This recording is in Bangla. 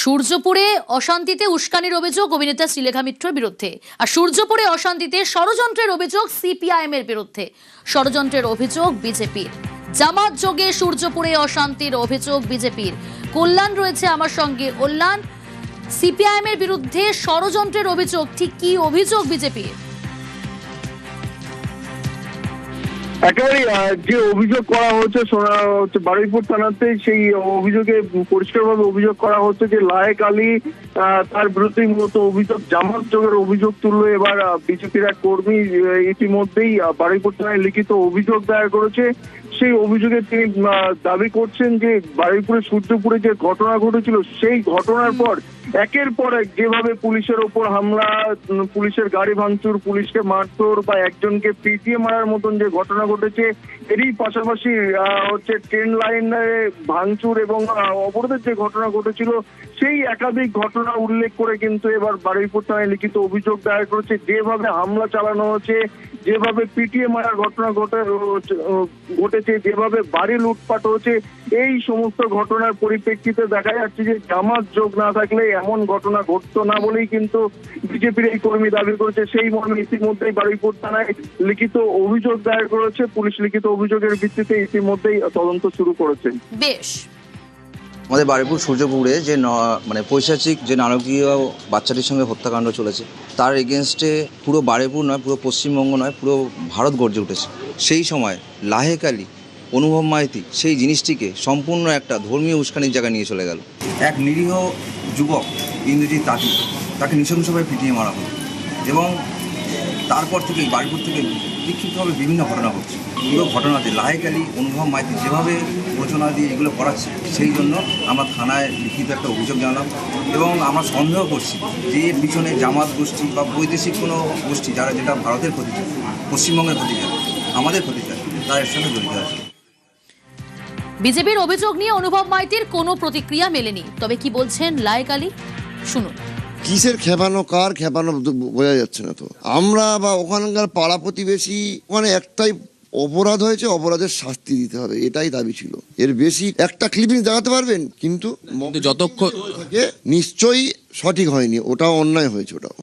সূর্যপুরে অশান্তিতে উস্কানির অভিযোগ অভিনেতা শ্রীলেখা মিত্রের বিরুদ্ধে, আর সূর্যপুরে অশান্তিতে ষড়যন্ত্রের অভিযোগ সিপিআইএম এর বিরুদ্ধে। ষড়যন্ত্রের অভিযোগ বিজেপির, জামাত যোগে সূর্যপুরে অশান্তির অভিযোগ বিজেপির। কল্যাণ রয়েছে আমার সঙ্গে। কল্যাণ, সিপিআইএম এর বিরুদ্ধে ষড়যন্ত্রের অভিযোগ, ঠিক কি অভিযোগ বিজেপির? একেবারে যে অভিযোগ করা হচ্ছে বারুইপুর থানাতে, সেই অভিযোগে পরিষ্কারভাবে অভিযোগ করা হচ্ছে যে লায়েক আলী, তার বিরুদ্ধে মূলত অভিযোগ জামাত যোগের অভিযোগ তুললো এবার বিজেপির এক কর্মী। ইতিমধ্যেই বারুইপুর থানায় লিখিত অভিযোগ দায়ের করেছে। সেই অভিযোগে তিনি দাবি করছেন যে বারুইপুরের সূর্যপুরে যে ঘটনা ঘটেছিল, সেই ঘটনার পর একের পর এক যেভাবে পুলিশের ওপর হামলা, পুলিশের গাড়ি ভাঙচুর, পুলিশকে মারধর বা একজনকে পিটিয়ে মারার মতন যে ঘটনা ঘটেছে, এরই পাশাপাশি ট্রেন লাইনে ভাঙচুর এবং অবরোধের যে ঘটনা ঘটেছিল, সেই একাধিক ঘটনা উল্লেখ করে কিন্তু এবার বারুইপুর থানায় লিখিত অভিযোগ দায়ের করেছে। যেভাবে হামলা চালানো হয়েছে, যেভাবে পিটিয়ে মারার ঘটনা ঘটেছে, যেভাবে বাড়ি লুটপাট হয়েছে, এই সমস্ত ঘটনার পরিপ্রেক্ষিতে দেখা যাচ্ছে যে জামাত যোগ না থাকলে এমন ঘটনা ঘটতো না বলেই কিন্তু বিজেপির এই কর্মী দাবি করেছে। সেই মর্মে ইতিমধ্যেই বারুইপুর থানায় লিখিত অভিযোগ দায়ের করেছে পুলিশ। লিখিত অভিযোগের ভিত্তিতে ইতিমধ্যেই তদন্ত শুরু করেছে। বেশ, আমাদের বারুইপুর সূর্যপুরে যে পৈশাচিক যে নারকীয় বাচ্চাটির সঙ্গে হত্যাকাণ্ড চলেছে, তার এগেনস্টে পুরো বারুইপুর নয়, পুরো পশ্চিমবঙ্গ নয়, পুরো ভারত গর্জে উঠেছে। সেই সময় লাহেক আলী, অনুভব মাইতি সেই জিনিসটিকে সম্পূর্ণ একটা ধর্মীয় উস্কানির জায়গায় নিয়ে চলে গেল। এক নিরীহ যুবক ইন্দ্রজিৎ তাঁতি, তাকে নৃশংসভাবে পিটিয়ে মারা হলো এবং তারপর থেকে বারুইপুর থেকে বিক্ষিপ্তভাবে বিভিন্ন ঘটনা ঘটছে। পুরো ঘটনাতে লাহেক আলী, অনুভব মাইতি যেভাবে প্রচনা দিয়ে এগুলো করাচ্ছে, সেই জন্য আমরা থানায় লিখিত একটা অভিযোগ জানালাম এবং আমরা সন্দেহ করছি যে এর পিছনে জামাত গোষ্ঠী বা বৈদেশিক কোনো গোষ্ঠী, যেটা ভারতের ক্ষতি চায়, পশ্চিমবঙ্গের ক্ষতি চায়, আমাদের ক্ষতি চায়, তারা এর সঙ্গে জড়িত আছে। বিজেপির অভিযোগ নিয়ে অনুভব মাইতির কোনো প্রতিক্রিয়া মেলেনি। তবে কি বলছেন লায়েক আলী, শুনুন। কিসের খেপানো, কার খেপানো বোঝা যাচ্ছে না। তো আমরা বা ওখানকার পাড়া প্রতিবেশী, ওখানে একটাই অপরাধ হয়েছে, অপরাধের শাস্তি দিতে হবে, এটাই দাবি ছিল। এর বেশি একটা ক্লিপিং দেখাতে পারবেন, কিন্তু যতক্ষণ নিশ্চয়ই সঠিক হয়নি, ওটাও অন্যায় হয়েছে, ওটাও।